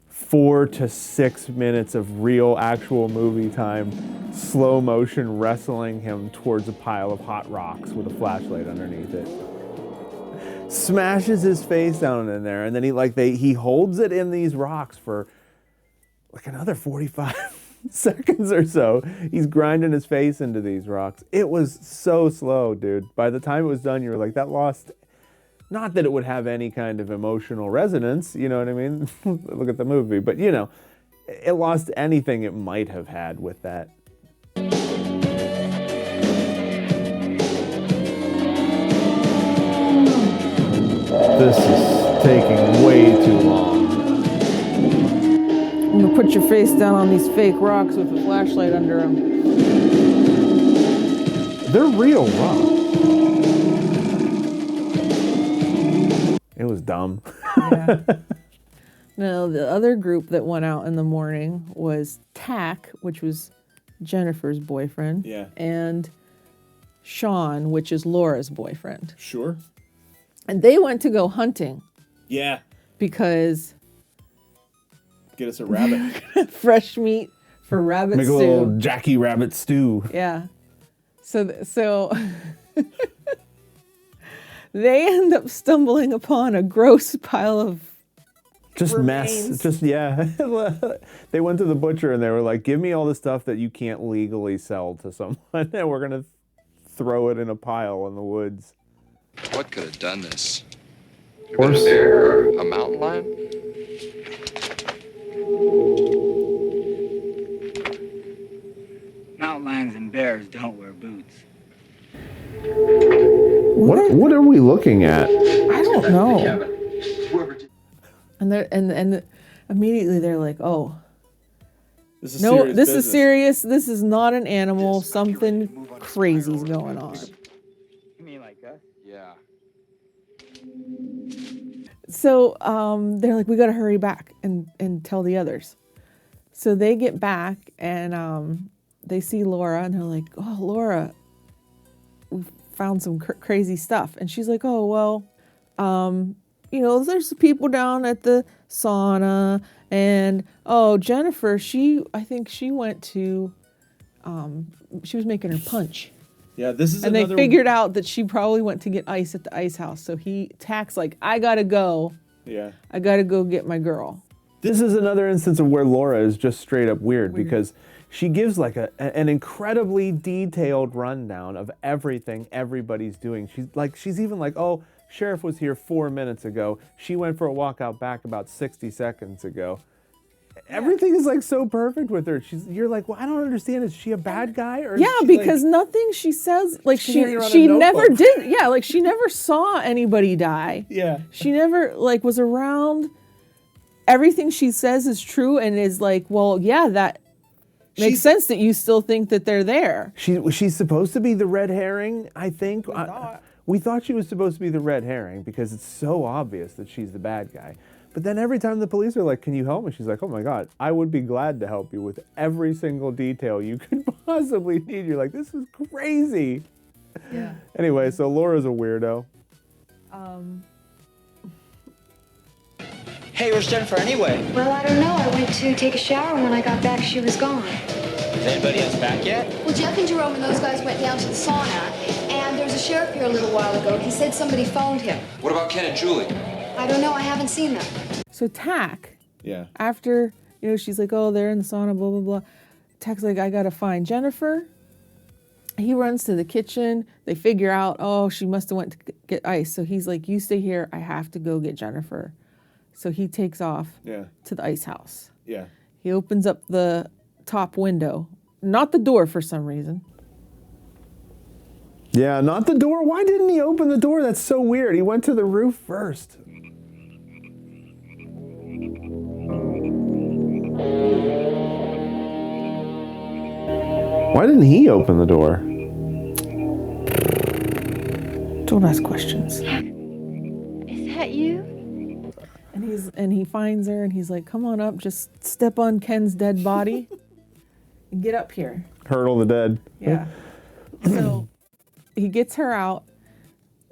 [SPEAKER 1] 4 to 6 minutes of real actual movie time, slow motion wrestling him towards a pile of hot rocks with a flashlight underneath it. Smashes his face down in there, and then he holds it in these rocks for like another 45 seconds or so. He's grinding his face into these rocks. It was so slow, dude. By the time it was done, you were like, that lost, not that it would have any kind of emotional resonance, you know what I mean? Look at the movie, but you know, it lost anything it might have had with that.
[SPEAKER 2] put your face down on these fake rocks with a flashlight under them.
[SPEAKER 1] They're real rocks. It was dumb.
[SPEAKER 2] Yeah. Now, the other group that went out in the morning was Tack, which was Jennifer's boyfriend.
[SPEAKER 1] Yeah.
[SPEAKER 2] And Sean, which is Laura's boyfriend.
[SPEAKER 1] Sure.
[SPEAKER 2] And they went to go hunting
[SPEAKER 1] Yeah.
[SPEAKER 2] because
[SPEAKER 1] Get us a rabbit.
[SPEAKER 2] fresh meat for rabbit
[SPEAKER 1] Make a
[SPEAKER 2] stew.
[SPEAKER 1] little Jackie Rabbit stew.
[SPEAKER 2] Yeah. So they end up stumbling upon a gross pile of
[SPEAKER 1] Just
[SPEAKER 2] remains.
[SPEAKER 1] mess. Just, yeah. They went to the butcher and they were like, give me all the stuff that you can't legally sell to someone, and we're going to throw it in a pile in the woods.
[SPEAKER 8] What could have done this?
[SPEAKER 1] Horse.
[SPEAKER 8] A bear or a mountain lion?
[SPEAKER 7] Mountain lions and bears don't wear boots.
[SPEAKER 1] What are we looking at?
[SPEAKER 2] I don't know. And immediately they're like, oh,
[SPEAKER 1] This is
[SPEAKER 2] no, this is serious. This is not an animal. Something crazy's going on.
[SPEAKER 7] You mean like us?
[SPEAKER 8] Yeah.
[SPEAKER 2] So they're like, we got to hurry back and tell the others. So they get back and they see Laura and they're like, oh, Laura, we found some crazy stuff. And she's like, oh, well, there's people down at the sauna. And, oh, Jennifer, I think she went to, she was making her punch.
[SPEAKER 1] Yeah, this is
[SPEAKER 2] And they figured out that she probably went to get ice at the ice house. So Tack's like, I got to go.
[SPEAKER 1] Yeah.
[SPEAKER 2] I got to go get my girl.
[SPEAKER 1] This is another instance of where Laura is just straight up weird. Because she gives like an incredibly detailed rundown of everything everybody's doing. She's even like, oh, Sheriff was here 4 minutes ago. She went for a walk out back about 60 seconds ago. Everything is like so perfect with her. You're like, well, I don't understand. Is she a bad guy? Or is
[SPEAKER 2] Yeah,
[SPEAKER 1] she,
[SPEAKER 2] because nothing she says, like
[SPEAKER 1] She's hanging around
[SPEAKER 2] she
[SPEAKER 1] a
[SPEAKER 2] never
[SPEAKER 1] notebook.
[SPEAKER 2] did. Yeah, like she never saw anybody die.
[SPEAKER 1] Yeah.
[SPEAKER 2] She never like was around. Everything she says is true and is like, well, yeah, that makes sense that you still think that they're there.
[SPEAKER 1] She's supposed to be the red herring, I think. We thought she was supposed to be the red herring because it's so obvious that she's the bad guy. But then every time the police are like, can you help me? She's like, oh my God, I would be glad to help you with every single detail you could possibly need. You're like, this is crazy.
[SPEAKER 2] Yeah.
[SPEAKER 1] Anyway, so Laura's a weirdo.
[SPEAKER 9] Hey, where's Jennifer anyway?
[SPEAKER 6] Well, I don't know. I went to take a shower, and when I got back, she was gone.
[SPEAKER 9] Is anybody else back yet?
[SPEAKER 10] Well, Jeff and Jerome and those guys went down to the sauna, and there was a sheriff here a little while ago. He said somebody phoned him.
[SPEAKER 8] What about Ken and Julie?
[SPEAKER 10] I don't know. I haven't seen them.
[SPEAKER 2] So Tack,
[SPEAKER 1] Yeah.
[SPEAKER 2] after, she's like, oh, they're in the sauna, blah, blah, blah. Tack's like, I got to find Jennifer. He runs to the kitchen. They figure out, oh, she must have went to get ice. So he's like, you stay here. I have to go get Jennifer. So he takes off to the ice house.
[SPEAKER 1] Yeah.
[SPEAKER 2] He opens up the top window, not the door for some reason.
[SPEAKER 1] Yeah, not the door. Why didn't he open the door? That's so weird. He went to the roof first. Why didn't he open the door?
[SPEAKER 2] Don't ask questions.
[SPEAKER 4] Is that you?
[SPEAKER 2] And he finds her and he's like, come on up, just step on Ken's dead body and get up here.
[SPEAKER 1] Hurdle the dead.
[SPEAKER 2] Yeah. So he gets her out.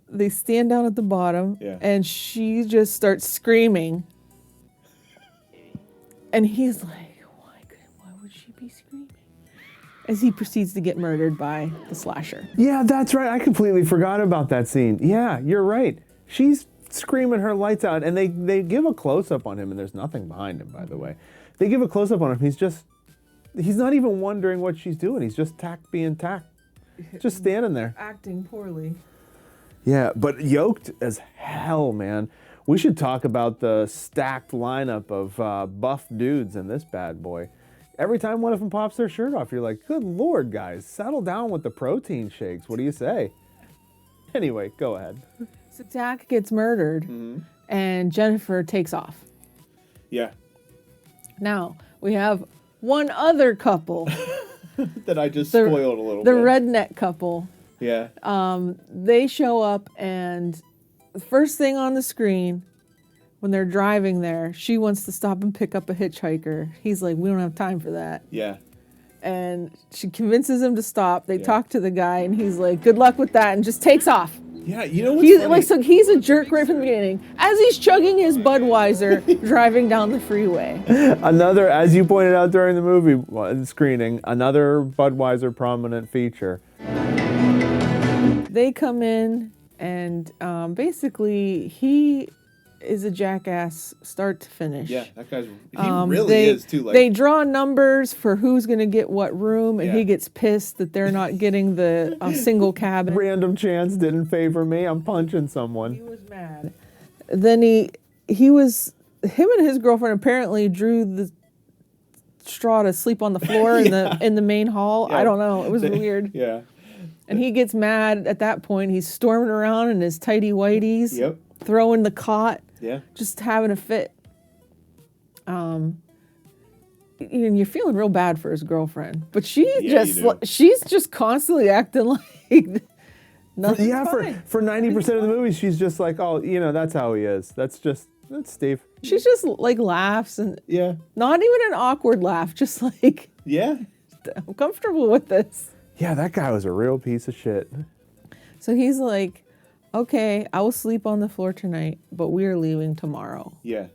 [SPEAKER 2] They stand down at the bottom and she just starts screaming. And he's like, why would she be screaming? As he proceeds to get murdered by the slasher.
[SPEAKER 1] Yeah, that's right. I completely forgot about that scene. Yeah, you're right. She's screaming her lights out, and they give a close-up on him, and there's nothing behind him, by the way. They give a close-up on him. He's not even wondering what she's doing. He's just being Tack. Just standing there.
[SPEAKER 2] Acting poorly.
[SPEAKER 1] Yeah, but yoked as hell, man. We should talk about the stacked lineup of buff dudes in this bad boy. Every time one of them pops their shirt off, you're like, good Lord, guys, settle down with the protein shakes. What do you say? Anyway, go ahead.
[SPEAKER 2] So Tack gets murdered and Jennifer takes off.
[SPEAKER 1] Yeah.
[SPEAKER 2] Now, we have one other couple.
[SPEAKER 1] That I just spoiled a little
[SPEAKER 2] The
[SPEAKER 1] bit.
[SPEAKER 2] redneck couple.
[SPEAKER 1] Yeah.
[SPEAKER 2] They show up, and the first thing on the screen, when they're driving there, she wants to stop and pick up a hitchhiker. He's like, we don't have time for that.
[SPEAKER 1] Yeah.
[SPEAKER 2] And she convinces him to stop. They talk to the guy, and he's like, good luck with that, and just takes off.
[SPEAKER 1] Yeah, you know what's funny?
[SPEAKER 2] So he's a jerk right from the beginning. As he's chugging his Budweiser, driving down the freeway.
[SPEAKER 1] Another, as you pointed out during the movie screening, another Budweiser prominent feature.
[SPEAKER 2] They come in, and basically he is a jackass start to finish.
[SPEAKER 1] Yeah, that guy's, he really is too. Like,
[SPEAKER 2] they draw numbers for who's going to get what room, and
[SPEAKER 1] Yeah.
[SPEAKER 2] he gets pissed that they're not getting the single cabin.
[SPEAKER 1] random chance didn't favor me. I'm punching someone.
[SPEAKER 2] He was mad. Then him and his girlfriend apparently drew the straw to sleep on the floor in the main hall.
[SPEAKER 1] Yeah.
[SPEAKER 2] I don't know. It was weird.
[SPEAKER 1] Yeah.
[SPEAKER 2] And he gets mad at that point. He's storming around in his tighty whities,
[SPEAKER 1] Yep.
[SPEAKER 2] throwing the cot,
[SPEAKER 1] Yeah.
[SPEAKER 2] just having a fit. And you're feeling real bad for his girlfriend, but she's just constantly acting like nothing's fine.
[SPEAKER 1] For 90% of the movie, she's just like, oh, that's how he is. That's Steve.
[SPEAKER 2] She's just like laughs, and
[SPEAKER 1] Yeah.
[SPEAKER 2] not even an awkward laugh, just like,
[SPEAKER 1] Yeah.
[SPEAKER 2] I'm comfortable with this.
[SPEAKER 1] Yeah, that guy was a real piece of shit.
[SPEAKER 2] So he's like, okay, I will sleep on the floor tonight, but we are leaving tomorrow.
[SPEAKER 1] Yeah.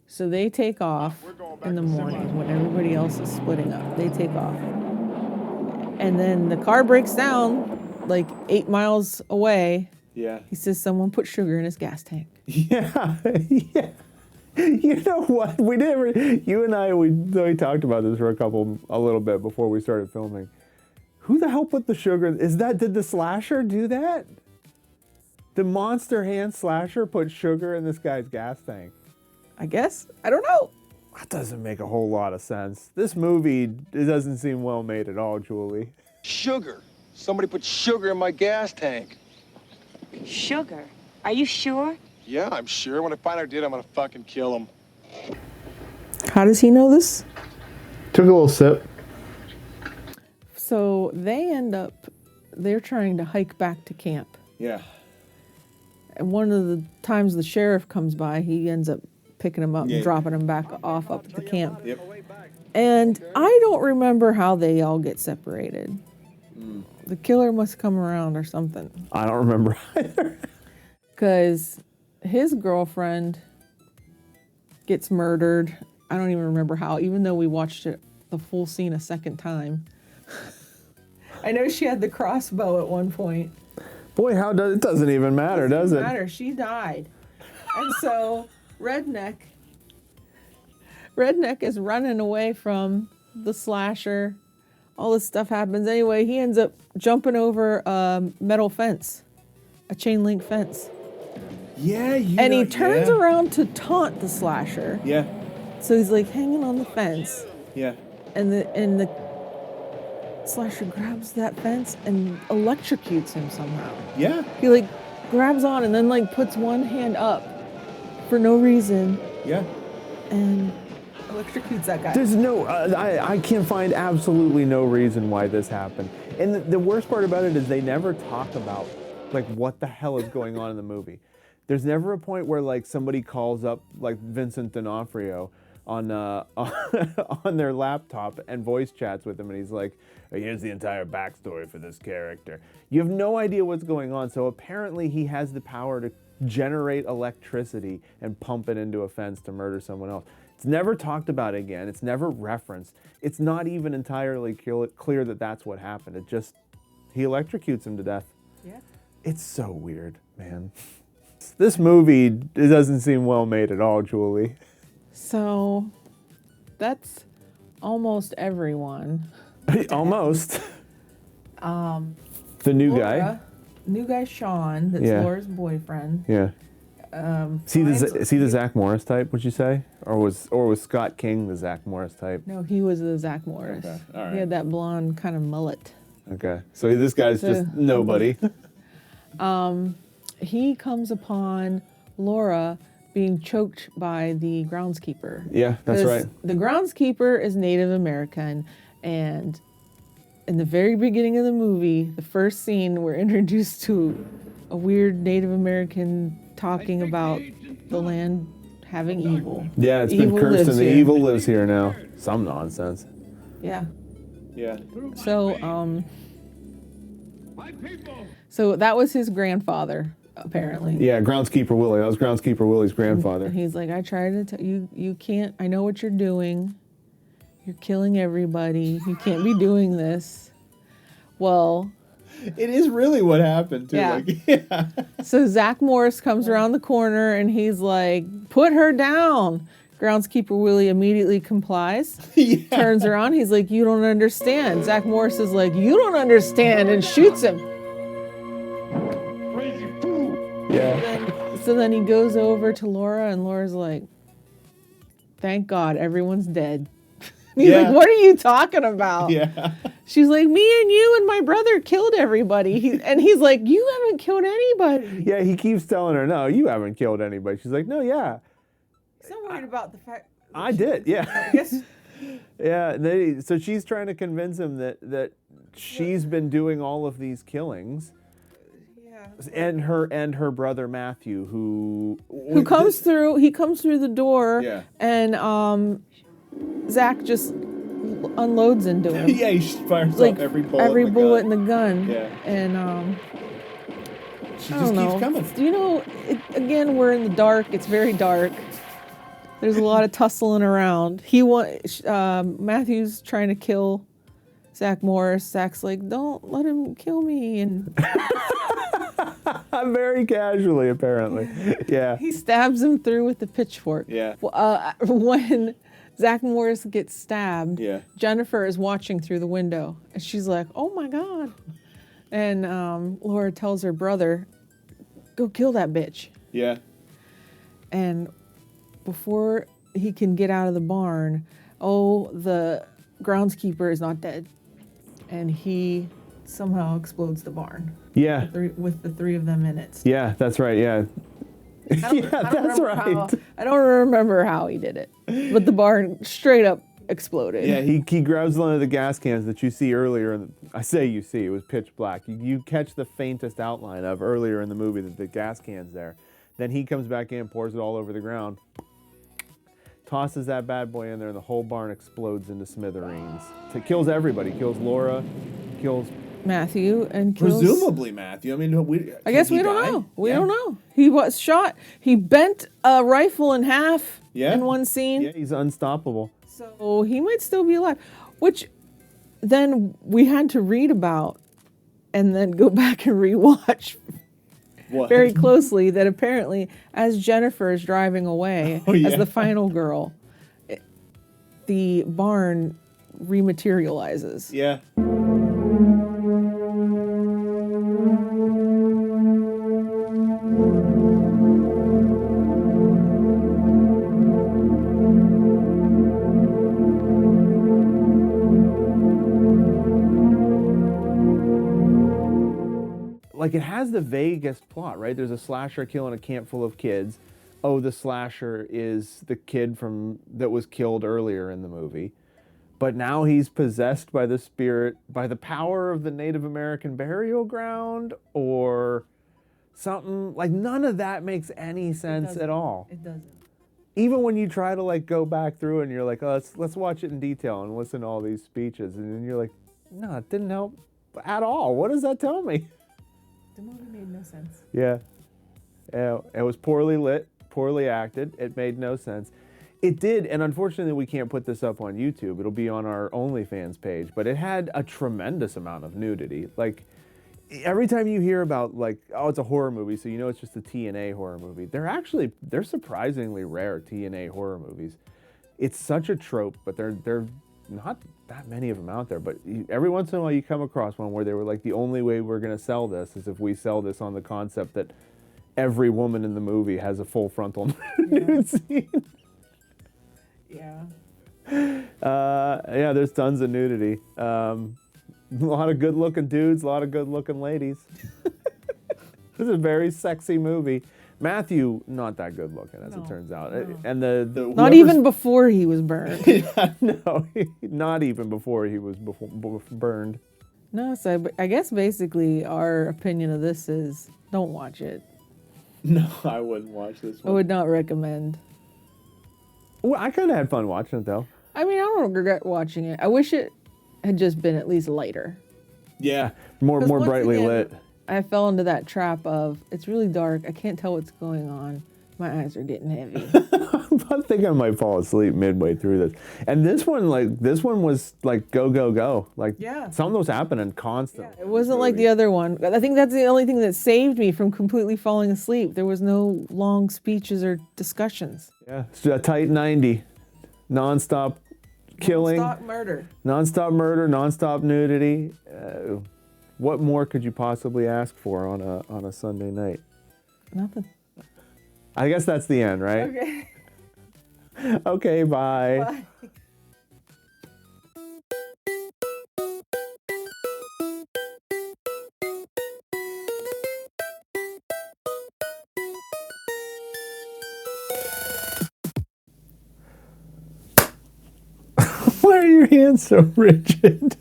[SPEAKER 2] So they take off in the morning when everybody else is splitting up. They take off. And then the car breaks down like 8 miles away.
[SPEAKER 1] Yeah.
[SPEAKER 2] He says someone put sugar in his gas tank.
[SPEAKER 1] Yeah. Yeah. You know what? We talked about this for a little bit before we started filming. Who the hell put the sugar? Did the slasher do that? The monster hand slasher put sugar in this guy's gas tank.
[SPEAKER 2] I guess. I don't know.
[SPEAKER 1] That doesn't make a whole lot of sense. This movie, it doesn't seem well made at all, Julie.
[SPEAKER 3] Sugar. Somebody put sugar in my gas tank.
[SPEAKER 4] Sugar? Are you sure?
[SPEAKER 3] Yeah, I'm sure. When I find out who did, I'm gonna fucking kill him.
[SPEAKER 2] How does he know this?
[SPEAKER 1] Took a little sip.
[SPEAKER 2] So they're trying to hike back to camp.
[SPEAKER 1] Yeah.
[SPEAKER 2] And one of the times the sheriff comes by, he ends up picking him up and dropping him back off up at the camp.
[SPEAKER 1] Yep.
[SPEAKER 2] And I don't remember how they all get separated. The killer must come around or something.
[SPEAKER 1] I don't remember either.
[SPEAKER 2] Because his girlfriend gets murdered. I don't even remember how, even though we watched the full scene a second time. I know she had the crossbow at one point.
[SPEAKER 1] Boy, it doesn't even matter, does it?
[SPEAKER 2] Doesn't matter. She died. And so Redneck is running away from the slasher. All this stuff happens. Anyway, he ends up jumping over a metal fence, a chain link fence.
[SPEAKER 1] Yeah,
[SPEAKER 2] And he turns around to taunt the slasher.
[SPEAKER 1] Yeah.
[SPEAKER 2] So he's like hanging on the fence.
[SPEAKER 1] Yeah.
[SPEAKER 2] And the slasher grabs that fence and electrocutes him somehow.
[SPEAKER 1] Yeah.
[SPEAKER 2] He like grabs on and then like puts one hand up for no reason
[SPEAKER 1] Yeah.
[SPEAKER 2] and electrocutes that guy.
[SPEAKER 1] There's no, I can find absolutely no reason why this happened. And the worst part about it is they never talk about like what the hell is going on in the movie. There's never a point where like somebody calls up like Vincent D'Onofrio on their laptop and voice chats with him, and he's like, here's the entire backstory for this character. You have no idea what's going on, so apparently he has the power to generate electricity and pump it into a fence to murder someone else. It's never talked about again. It's never referenced. It's not even entirely clear that that's what happened. It just, he electrocutes him to death.
[SPEAKER 2] Yeah.
[SPEAKER 1] It's so weird, man. This movie, it doesn't seem well made at all, Julie.
[SPEAKER 2] So that's almost everyone.
[SPEAKER 1] Almost. The new
[SPEAKER 2] Laura,
[SPEAKER 1] guy.
[SPEAKER 2] New guy Sean, that's
[SPEAKER 1] Yeah.
[SPEAKER 2] Laura's boyfriend.
[SPEAKER 1] Yeah. Is he the Zach Morris type, would you say? Or was Scott King the Zach Morris type?
[SPEAKER 2] No, he was the Zach Morris.
[SPEAKER 1] Okay, all right.
[SPEAKER 2] He had that blonde kind of mullet.
[SPEAKER 1] Okay. So this guy's just nobody.
[SPEAKER 2] He comes upon Laura being choked by the groundskeeper.
[SPEAKER 1] Yeah, that's
[SPEAKER 2] 'Cause
[SPEAKER 1] right.
[SPEAKER 2] The groundskeeper is Native American, and in the very beginning of the movie, the first scene, we're introduced to a weird Native American talking about the land having evil.
[SPEAKER 1] Yeah, it's
[SPEAKER 2] Evil
[SPEAKER 1] been cursed
[SPEAKER 2] lives
[SPEAKER 1] and the
[SPEAKER 2] here.
[SPEAKER 1] evil lives here now. Some nonsense.
[SPEAKER 2] Yeah.
[SPEAKER 1] Yeah.
[SPEAKER 2] So that was his grandfather, apparently.
[SPEAKER 1] Yeah, Groundskeeper Willie. That was Groundskeeper Willie's grandfather.
[SPEAKER 2] And he's like, I tried to tell you, you can't, I know what you're doing. You're killing everybody. You can't be doing this. Well,
[SPEAKER 1] It is really what happened, too.
[SPEAKER 2] Yeah.
[SPEAKER 1] Like, yeah.
[SPEAKER 2] so Zach Morris comes around the corner and he's like, put her down. Groundskeeper Willie immediately complies, turns around. He's like, you don't understand. Zach Morris is like, you don't understand, and shoots him.
[SPEAKER 1] Yeah.
[SPEAKER 2] So then he goes over to Laura, and Laura's like, thank God, everyone's dead. He's like, what are you talking about?
[SPEAKER 1] Yeah.
[SPEAKER 2] She's like, me and you and my brother killed everybody. And he's like, you haven't killed anybody.
[SPEAKER 1] Yeah, he keeps telling her, no, you haven't killed anybody. She's like, no, yeah.
[SPEAKER 2] He's so worried about the fact.
[SPEAKER 1] I did, yeah.
[SPEAKER 2] I guess.
[SPEAKER 1] Yeah, so she's trying to convince him that she's been doing all of these killings.
[SPEAKER 2] Yeah.
[SPEAKER 1] And her brother Matthew, who
[SPEAKER 2] comes through. He comes through the door.
[SPEAKER 1] Yeah.
[SPEAKER 2] And Zach just unloads into him.
[SPEAKER 1] Yeah, he fires
[SPEAKER 2] like
[SPEAKER 1] off every bullet
[SPEAKER 2] in the gun.
[SPEAKER 1] Yeah.
[SPEAKER 2] And
[SPEAKER 1] she
[SPEAKER 2] I
[SPEAKER 1] just
[SPEAKER 2] don't
[SPEAKER 1] keeps
[SPEAKER 2] know.
[SPEAKER 1] coming.
[SPEAKER 2] You know, again, we're in the dark. It's very dark. There's a lot of tussling around. Matthew's trying to kill Zach Morris. Zach's like, don't let him kill me. And
[SPEAKER 1] very casually, apparently. Yeah.
[SPEAKER 2] he stabs him through with the pitchfork.
[SPEAKER 1] Yeah.
[SPEAKER 2] When Zach Morris gets stabbed,
[SPEAKER 1] Yeah.
[SPEAKER 2] Jennifer is watching through the window. And she's like, oh my God. And Laura tells her brother, go kill that bitch.
[SPEAKER 1] Yeah.
[SPEAKER 2] And before he can get out of the barn, the groundskeeper is not dead. And he somehow explodes the barn.
[SPEAKER 1] Yeah.
[SPEAKER 2] With the three of them in it.
[SPEAKER 1] Yeah, that's right. Yeah. That's right.
[SPEAKER 2] I don't remember how he did it. But the barn straight up exploded.
[SPEAKER 1] Yeah, he grabs one of the gas cans that you see earlier. I say you see, it was pitch black. You catch the faintest outline of earlier in the movie that the gas can's there. Then he comes back in, pours it all over the ground, tosses that bad boy in there, and the whole barn explodes into smithereens. It kills everybody. Kills Laura, kills
[SPEAKER 2] Matthew, and kills...
[SPEAKER 1] presumably Matthew. I mean,
[SPEAKER 2] I guess we don't know. We don't know. He was shot. He bent a rifle in half in one scene.
[SPEAKER 1] Yeah, he's unstoppable.
[SPEAKER 2] So he might still be alive, which then we had to read about and then go back and rewatch very closely that apparently as Jennifer is driving away as the final girl, the barn rematerializes.
[SPEAKER 1] Yeah. Like, it has the vaguest plot, right? There's a slasher killing a camp full of kids. Oh, the slasher is the kid that was killed earlier in the movie. But now he's possessed by the spirit, by the power of the Native American burial ground, or something. Like, none of that makes any sense at all.
[SPEAKER 2] It doesn't.
[SPEAKER 1] Even when you try to, like, go back through and you're like, oh, let's watch it in detail and listen to all these speeches. And then you're like, no, it didn't help at all. What does that tell me?
[SPEAKER 2] The movie made no sense.
[SPEAKER 1] Yeah. It was poorly lit, poorly acted. It made no sense. It did, and unfortunately we can't put this up on YouTube. It'll be on our OnlyFans page, but it had a tremendous amount of nudity. Like, every time you hear about, like, oh, it's a horror movie, so you know it's just a TNA horror movie. They're surprisingly rare TNA horror movies. It's such a trope, but they're not that many of them out there, but every once in a while you come across one where they were like, the only way we're going to sell this is if we sell this on the concept that every woman in the movie has a full frontal nude scene.
[SPEAKER 2] Yeah.
[SPEAKER 1] Yeah, there's tons of nudity. A lot of good-looking dudes, a lot of good-looking ladies. This is a very sexy movie. Matthew, not that good looking, as it turns out.
[SPEAKER 2] no.
[SPEAKER 1] And the
[SPEAKER 2] Not even before he was burned.
[SPEAKER 1] no, not even before he was burned.
[SPEAKER 2] No, so I guess basically our opinion of this is don't watch it.
[SPEAKER 1] No, I wouldn't watch this
[SPEAKER 2] I would not recommend.
[SPEAKER 1] Well, I kind of had fun watching it though.
[SPEAKER 2] I mean, I don't regret watching it. I wish it had just been at least lighter.
[SPEAKER 1] Yeah, more
[SPEAKER 2] 'Cause once
[SPEAKER 1] brightly
[SPEAKER 2] again,
[SPEAKER 1] lit.
[SPEAKER 2] I fell into that trap of it's really dark. I can't tell what's going on. My eyes are getting heavy.
[SPEAKER 1] I think I might fall asleep midway through this. And this one was like go go go. Like
[SPEAKER 2] Yeah.
[SPEAKER 1] something was happening constantly.
[SPEAKER 2] It wasn't like the other one. I think that's the only thing that saved me from completely falling asleep. There was no long speeches or discussions.
[SPEAKER 1] Yeah, it's a tight 90, nonstop killing,
[SPEAKER 2] Stop murder.
[SPEAKER 1] nonstop murder, nonstop nudity. What more could you possibly ask for on a Sunday night?
[SPEAKER 2] Nothing.
[SPEAKER 1] I guess that's the end, right?
[SPEAKER 2] Okay.
[SPEAKER 1] Okay, bye.
[SPEAKER 2] Bye.
[SPEAKER 1] Why are your hands so rigid?